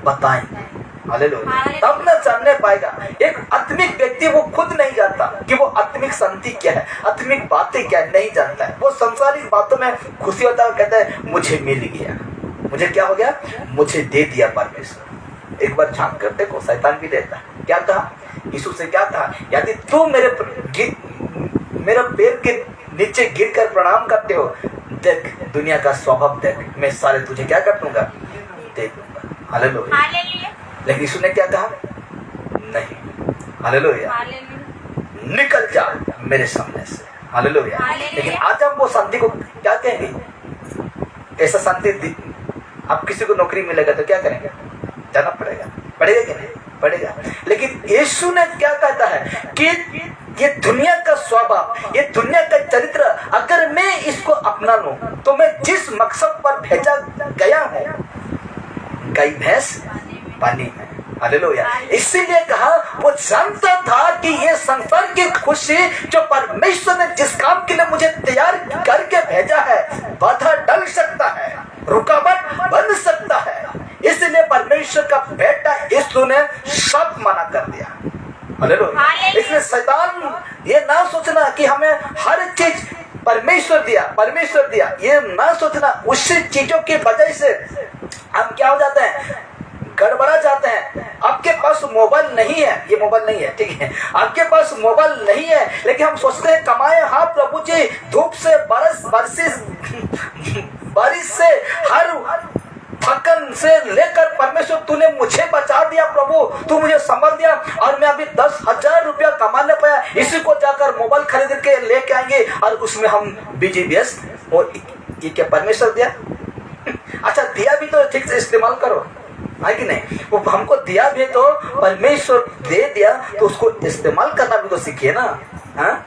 बताएंगे। हालेलुया। तब न जानने पाएगा। एक आत्मिक व्यक्ति वो खुद नहीं जानता कि वो आत्मिक शांति क्या है, आत्मिक बातें क्या है, नहीं जानता है। वो संसारिक बातों में खुशी होता है, कहता है मुझे मिल गया, मुझे क्या हो गया, मुझे दे दिया परमेश्वर। एक बार झांक कर देखो, शैतान भी देता है। क्या कहा यीशु से, क्या कहा, यदि तू मेरे पैर के नीचे गिर कर प्रणाम करते हो, देख दुनिया का स्वभाव देख, मैं सारे तुझे क्या कर दूंगा, दे दूंगा। हालेलुया। लेकिन यीशु ने क्या कहा, नहीं। हालेलुया। निकल जा मेरे सामने से। हालेलुया। लेकिन आज हम वो शांति को क्या कहेंगे, ऐसा शांति आप किसी को नौकरी मिलेगा तो क्या करेंगे, जाना पड़ेगा, पड़ेगा कि नहीं, पड़ेगा। लेकिन यीशु ने क्या कहता है कि ये दुनिया का स्वभाव, ये दुनिया का चरित्र अगर मैं इसको अपना लूं तो मैं जिस मकसद पर भेजा गया हूं, गाय भैंस पानी में। हालेलुया। इसीलिए कहा वो जानता था कि ये संसार की खुशी जो परमेश्वर ने जिस काम के लिए मुझे तैयार करके भेजा है, बाधा डल सकता है, रुकावट बन सकता है। इसलिए परमेश्वर का बेटा यीशु ने सब मना कर दिया। हालेलुया। इसलिए शैतान ये ना सोचना कि हमें हर चीज परमेश्वर दिया, ये ना सोचना। उसी चीजों की वजह से हम क्या हो जाते हैं, गड़बड़ा जाते हैं। आपके पास मोबाइल नहीं है, ये मोबाइल नहीं है, ठीक है, आपके पास मोबाइल नहीं है, लेकिन हम सोचते हैं कमाए, हाँ प्रभु जी, धूप से बारिश से हर थकन से लेकर परमेश्वर तूने मुझे बचा दिया, प्रभु तू मुझे संभाल दिया, और मैं अभी 10,000 रुपया कमाने पाया, इसी को जाकर मोबाइल खरीद के लेके आएंगे, और उसमें हम बिजी व्यस्त। और ये क्या परमेश्वर दिया? अच्छा दिया भी तो ठीक से इस्तेमाल करो, है कि नहीं? वो हमको दिया भी तो परमेश्वर दे दिया, तो उसको इस्तेमाल करना भी तो सीखिए ना। हाँ,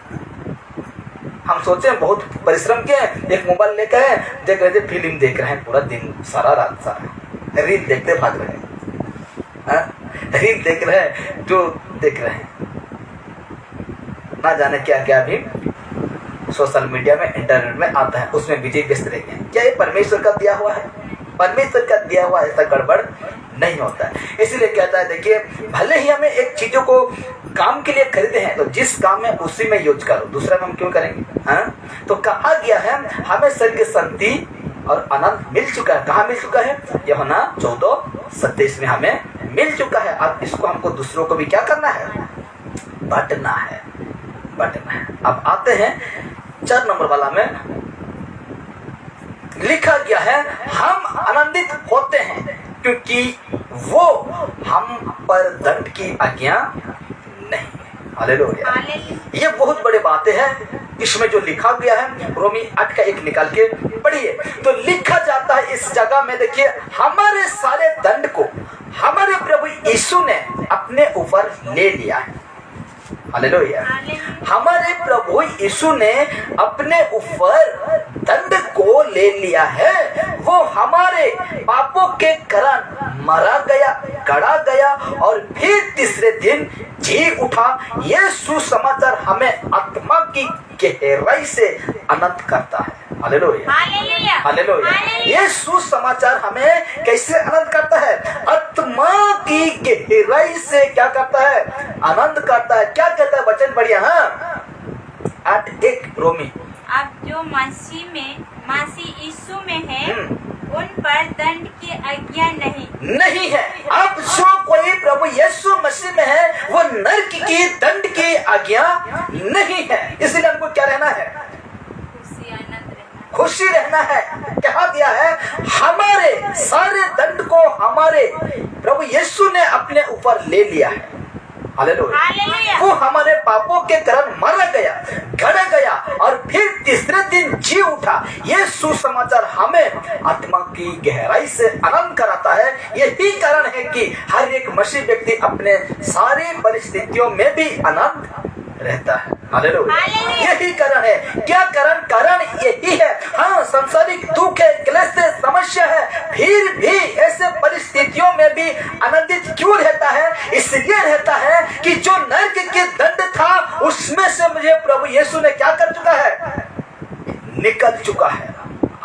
हम सोचे बहुत परिश्रम किए, एक मोबाइल लेकर है, देख रहे थे फिल्म देख रहे हैं पूरा दिन, सारा रात सारा रील देखते भाग रहे हैं, रील देख रहे हैं, जो देख रहे हैं ना जाने क्या क्या भी सोशल मीडिया में, इंटरनेट में आता है, उसमें बिजी व्यस्त रह गए। क्या ये परमेश्वर का दिया हुआ है? परमेश्वर का दिया हुआ ऐसा गड़बड़ नहीं होता है। इसलिए कहता है, देखिए भले ही हमें एक चीजों को काम के लिए खरीदे हैं, तो जिस काम में उसी में यूज करो, दूसरा में हम क्यों करेंगे? हाँ, तो कहा गया है हमें शरीर की शांति और आनंद मिल चुका है। कहाँ मिल चुका है? यूहन्ना 14:27 में हमें मिल चुका है। अब इसको हमको दूसरों को भी क्या करना है? बांटना है, बांटना है। अब आते हैं 4 नंबर वाला में, लिखा गया है हम आनंदित होते हैं क्योंकि वो हम पर दंड की आज्ञा नहीं। हालेलुया। ये बहुत बड़ी बातें हैं इसमें जो लिखा गया है। रोमी 8:1 निकाल के पढ़िए तो लिखा जाता है इस जगह में, देखिए हमारे सारे दंड को हमारे प्रभु यीशु ने अपने ऊपर ले लिया है। हालेलुया। हमारे प्रभु यीशु ने अपने ऊपर दंड को ले लिया है। वो हमारे पापों के कारण मारा गया, गड़ा गया और फिर तीसरे दिन जी उठा। ये सुसमाचार हमें आत्मा की गहराई से आनंद करता है। Hallelujah, hallelujah. ये सुसमाचार हमें कैसे आनंद करता है? आत्मा की गहराई से क्या करता है? आनंद करता है। क्या कहता है वचन? बढ़िया। हाँ, 8:1 रोमी। अब जो मसीह यीशु में है उन पर दंड की आज्ञा नहीं है। अब जो कोई प्रभु यीशु मसीह में है वो नरक की दंड की आज्ञा नहीं है। इसलिए हमको क्या रहना है? खुशी रहना है। कहा गया है हमारे सारे दंड को हमारे प्रभु यीशु ने अपने ऊपर ले लिया है। हालेलुया। वो हमारे पापों के कारण मारा गया, गड़ा गया और की गहराई से आनंद कराता है। यही कारण है कि हर एक मसीह व्यक्ति अपने सारी परिस्थितियों में भी आनंद रहता है। हालेलुया। यही कारण है। क्या कारण यही है। हाँ, सांसारिक दुख है, क्लेश है, समस्या है, फिर भी ऐसे परिस्थितियों में भी आनंदित क्यों रहता है? इसलिए रहता है कि जो नरक के दंड था उसमें से मुझे प्रभु यीशु ने क्या कर चुका है? निकल चुका है।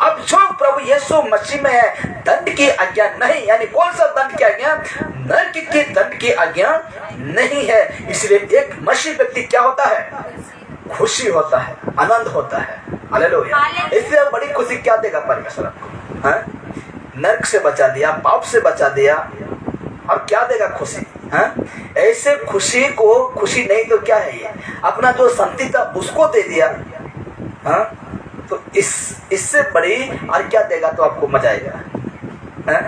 अब जो प्रभु यीशु मसीह में है, दंड की आज्ञा नहीं, यानी कौन सा दंड की आज्ञा? नरक के दंड की आज्ञा नहीं है। इसलिए एक मसीह व्यक्ति क्या होता है? खुशी होता है, आनंद होता है। हालेलुया। इससे बड़ी खुशी क्या देगा परमेश्वर आपको? हाँ? नरक से बचा दिया, पाप से बचा दिया, और क्या देगा? खुशी। हाँ? ऐसे खुशी को, खुशी नहीं तो क्या है ये? अपना जो संपत्ति था उसको दे दिया। हाँ? तो इससे बड़ी और क्या देगा तो आपको मजा आएगा? हाँ?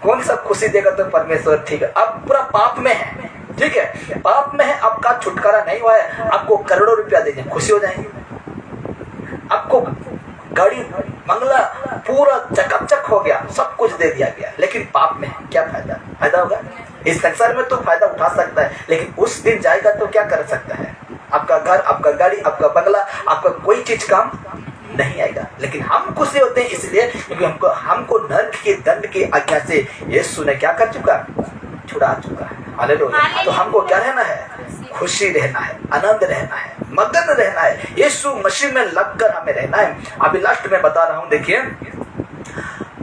कौन सा खुशी देगा तो परमेश्वर? ठीक है, अब पूरा पाप में है, ठीक है, पाप में है, आपका छुटकारा नहीं हुआ है, आपको करोड़ों रुपया दे दें, खुशी हो जाएंगे? आपको गाड़ी बंगला पूरा चकाचक हो गया, सब कुछ दे दिया गया, लेकिन पाप में है, क्या फायदा? फायदा होगा? इस संसार में तो फायदा उठा सकता है, लेकिन उस दिन जाएगा तो क्या कर सकता है? आपका घर, आपका गाड़ी, आपका बंगला, आपका कोई चीज काम नहीं आएगा। लेकिन हम खुशी होते हैं इसलिए क्योंकि हमको नरक के दंड की आज्ञा से यीशु ने क्या कर चुका? छुड़ा चुका है। हालेलुया। तो हमको क्या रहना है? खुशी रहना है, आनंद रहना है, मगन रहना है, यीशु मसीह में लगकर हमें रहना है। अभी लास्ट में बता रहा हूं, देखिए,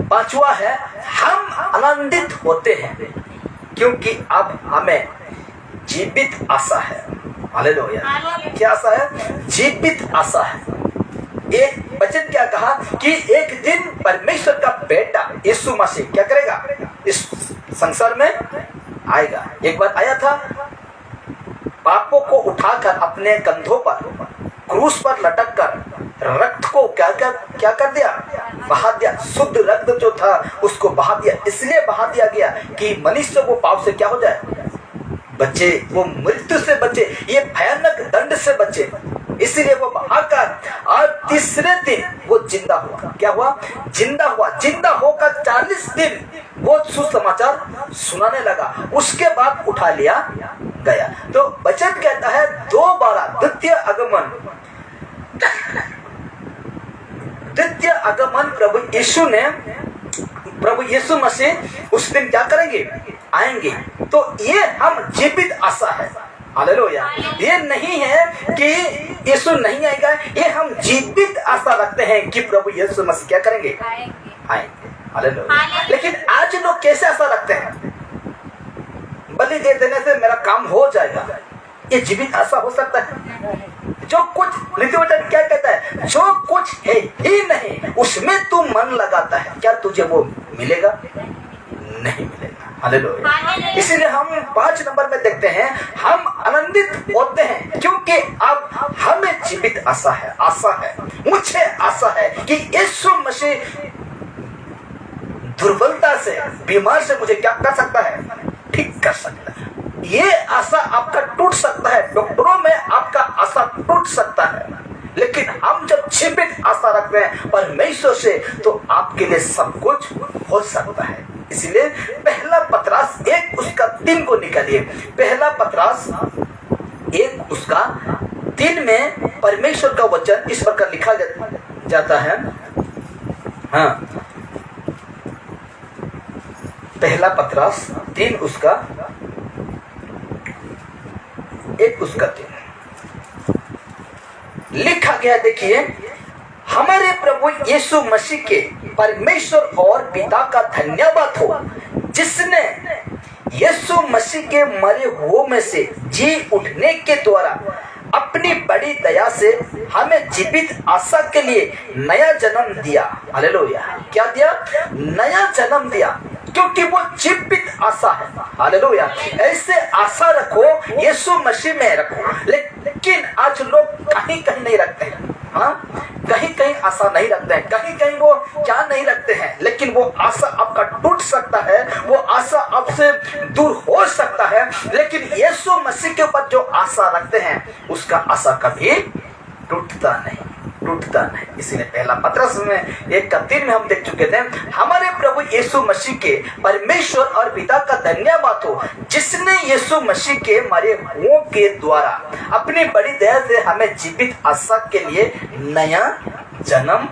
पांचवा है, हम आनंदित होते हैं क्योंकि अब हमें जीवित आशा है। हालेलुया। क्या आशा है? जीवित आशा है। एक वचन क्या कहा कि एक दिन परमेश्वर का बेटा यीशु मसीह क्या करेगा? इस संसार में आएगा। एक बार आया था, पापों को उठाकर अपने कंधों पर क्रूस पर लटक कर रक्त को क्या कर दिया? बहा दिया। शुद्ध रक्त जो था उसको बहा दिया। इसलिए बहा दिया गया कि मनुष्य को पाप से क्या हो जाए? बचे, वो मृत्यु से बचे, ये भयानक दंड से बचे। इसलिए वो बहाकर और तीसरे दिन वो जिंदा हुआ। क्या हुआ? जिंदा हुआ। जिंदा होकर 40 दिन वो सुसमाचार सुनाने लगा। उसके बाद उठा लिया गया। तो वचन कहता है दोबारा द्वितीय आगमन प्रभु यीशु मसीह उस दिन क्या करेंगे? आएंगे। तो ये हम जीवित आशा है। हालेलुया। ये नहीं है कि यीशु नहीं आएगा, ये हम जीवित आशा रखते हैं कि प्रभु यीशु मसीह क्या करेंगे? आएंगे। हालेलुया। लेकिन आज लोग कैसे आशा रखते हैं? बलि दे देने से मेरा काम हो जाएगा, ये जीवित आशा हो सकता है? जो कुछ वचन क्या कहता है? जो कुछ है ही नहीं उसमें तू मन लगाता है, क्या तुझे वो मिलेगा? नहीं मिलेगा। हालेलुया। इसलिए हम 5 नंबर में देखते हैं, हम आनंदित होते हैं क्योंकि अब हमें जीवित आशा है। आशा है, मुझे आशा है कि यीशु मसीह दुर्बलता से, बीमार से मुझे क्या कर सकता है? ठीक कर सकता है। ये आशा आपका टूट सकता है, डॉक्टरों में आपका आशा टूट सकता है, लेकिन हम जब जीवित आशा रखते हैं परमेश्वर से तो आपके लिए सब कुछ हो सकता है। इसलिए पहला पतरस 1 उसका 3 को निकालिए। पहला पतरस 1 उसका 3 में परमेश्वर का वचन इस प्रकार लिखा जाता है। हाँ, पहला पतरस 3 उसका 1 उसका 3 लिखा गया। देखिए, हमारे प्रभु यीशु मसीह के परमेश्वर और पिता का धन्यवाद हो जिसने यीशु मसीह के मरे हुओं में से जी उठने के द्वारा अपनी बड़ी दया से हमें जीवित आशा के लिए नया जन्म दिया। हालेलुया। क्या दिया? नया जन्म दिया, क्योंकि वो जीवित आशा है। हालेलुया। ऐसे आशा रखो, यीशु मसीह में रखो। लेकिन आज लोग कहीं कहीं नहीं रखते हैं। हाँ, कहीं कहीं आशा नहीं रखते हैं, कहीं कहीं वो क्या नहीं रखते हैं, लेकिन वो आशा आपका टूट सकता है, वो आशा आपसे दूर हो सकता है। लेकिन यीशु मसीह के ऊपर जो आशा रखते हैं उसका आशा कभी टूटता नहीं। टूटता नहीं। इसीलिए पहला पत्रस में 1:3 में हम देख चुके थे, हमारे प्रभु यीशु मसीह के परमेश्वर और पिता का धन्यवाद हो जिसने यीशु मसीह के मरे हुओं के द्वारा अपनी बड़ी दया से हमें जीवित आशा के लिए नया जन्म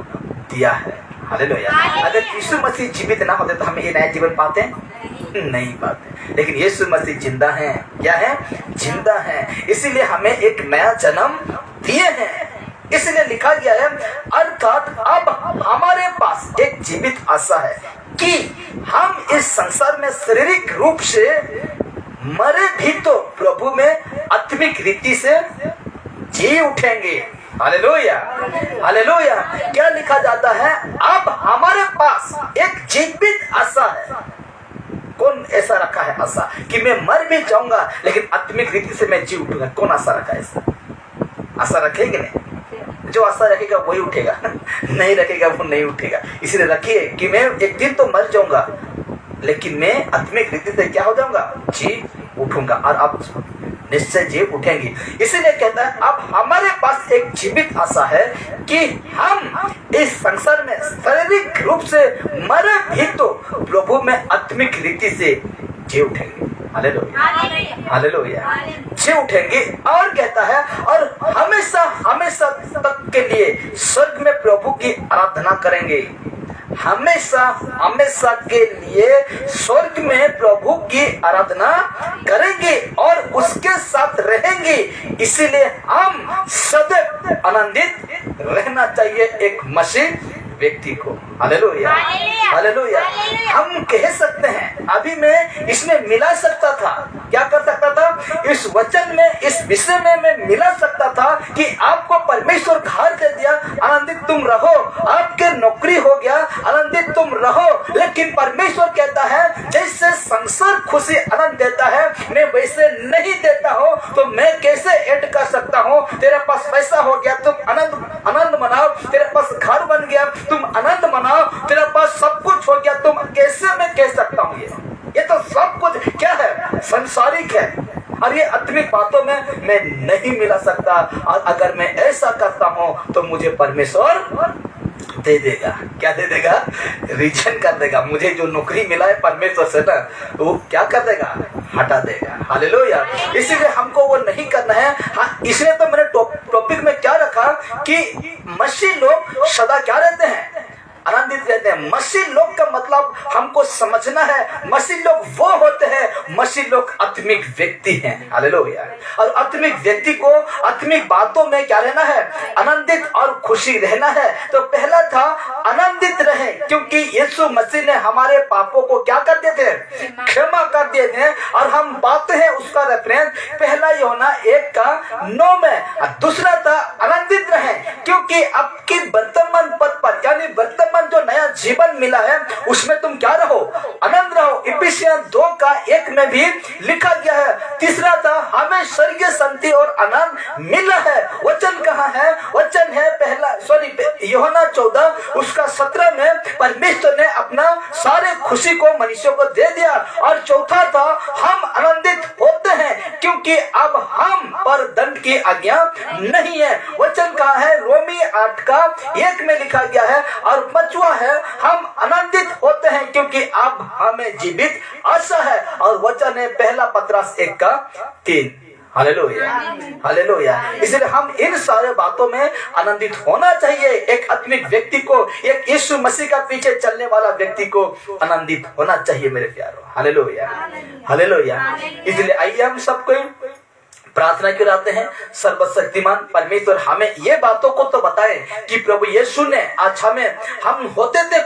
दिया है। हालेलुया। अगर यीशु मसीह जीवित ना होते तो हमें ये नया जीवन पाते नहीं पाते, लेकिन यीशु मसीह जिंदा हैं। क्या है? जिंदा हैं। इसीलिए हमें एक नया जन्म दिए हैं। इसलिए लिखा गया है, अर्थात अब हमारे पास एक जीवित आशा है कि हम इस संसार में शारीरिक रूप से मरे भी तो प्रभु में आत्मिक रीति से जी उठेंगे। Hallelujah, hallelujah. क्या लिखा जाता है? अब हमारे पास एक जीवित आशा है। कौन ऐसा रखा है आशा कि मैं मर भी जाऊंगा लेकिन आत्मिक रीति से मैं जी उठूंगा? कौन आशा रखा है? ऐसा आशा रखेंगे नहीं? जो आशा रखेगा वही उठेगा, नहीं रखेगा वो नहीं उठेगा। इसलिए रखिए कि मैं एक दिन तो मर जाऊंगा लेकिन मैं आत्मिक रीति से क्या हो जाऊंगा? जी उठूंगा। और आप निश्चय जी उठेंगे। इसीलिए कहता है, अब हमारे पास एक जीवित आशा है कि हम इस संसार में शारीरिक रूप से मरे भी तो प्रभु में आत्मिक रीति से जी उठेंगे। Hallelujah, hallelujah. जी उठेंगे। और कहता है, और हमेशा हमेशा तक के लिए स्वर्ग में प्रभु की आराधना करेंगे। हमेशा हमेशा के लिए स्वर्ग में प्रभु की आराधना करेंगे और उसके साथ रहेंगे। इसीलिए हम सदैव आनंदित रहना चाहिए एक मसीह व्यक्ति को। Hallelujah, hallelujah. हम कह सकते हैं, अभी मैं इसमें मिला सकता था, क्या कर सकता था? इस वचन में, इस विषय में मैं मिला सकता था कि आपको परमेश्वर घर दे दिया, आनंदित तुम रहो। आपके नौकरी हो गया, आनंदित तुम रहो। लेकिन परमेश्वर कहता है, जैसे संसार खुशी आनंद देता है मैं वैसे नहीं देता हूँ, तो मैं कैसे ऐड कर सकता हूँ? तेरे पास पैसा हो गया, तुम आनंद मनाओ। तेरे पास घर बन गया, तुम आनंद मनाओ। तेरे पास सब कुछ हो गया, तुम कैसे मैं कह सकता हूँ? ये तो सब कुछ क्या है? संसारिक है। और ये आत्मिक बातों में मैं नहीं मिला सकता। और अगर मैं ऐसा करता हूँ तो मुझे परमेश्वर दे देगा। क्या दे देगा? रिजेक्ट कर देगा। मुझे जो नौकरी मिला है परमेश्वर से ना, वो क्या कर देगा? हटा देगा। हालेलुया। इसीलिए हमको वो नहीं करना है। हाँ, इसलिए तो मैंने टॉपिक में क्या रखा कि मसीह लोग सदा क्या रहते हैं? आनंदित रहते हैं। मसीह लोग का मतलब हमको समझना है, मसीह लोग वो होते हैं, मसीह लोग आत्मिक व्यक्ति हैं। हालेलुया। और आत्मिक व्यक्ति को आत्मिक बातों में क्या रहना है? आनंदित और खुशी रहना है। तो पहला था आनंदित रहे, क्योंकि यीशु मसीह ने हमारे पापों को क्या कर दिए थे? क्षमा कर दिए थे। और हम पाते हैं उसका रेफरेंस पहला यूहन्ना 1:9 में। दूसरा था आनंदित रहे, क्योंकि आपकी वर्तमान पद पर, यानी वर्तमान जो नया जीवन मिला है उसमें तुम क्या रहो? आनंद रहो। इफिसियंस 2:1 में भी लिखा गया है। तीसरा था हमें स्वर्गीय शांति और आनंद मिला है। वचन कहाँ है? वचन है यूहन्ना 14:17 में परमेश्वर ने अपना सारे खुशी को मनुष्यों को दे दिया। और चौथा था हम आनंदित होते हैं क्योंकि अब हम पर दंड की आज्ञा नहीं है। वचन कहाँ है? रोमी 8:1 में लिखा गया है। और पांचवा है हम आनंदित होते हैं क्योंकि अब हमें जीवित आशा है। और वचन है पहला पत्रस 1:3। Hallelujah, hallelujah. इसलिए हम इन सारे बातों में आनंदित होना चाहिए। एक आत्मिक व्यक्ति को, एक यीशु मसीह का पीछे चलने वाला व्यक्ति को आनंदित होना चाहिए मेरे प्यारों। Hallelujah, hallelujah. इसलिए आइए हम सबको प्रार्थना कराते हैं। सर्वशक्तिमान परमेश्वर हमें ये बातों को तो बताए कि प्रभु यीशु ने आज हम होते थे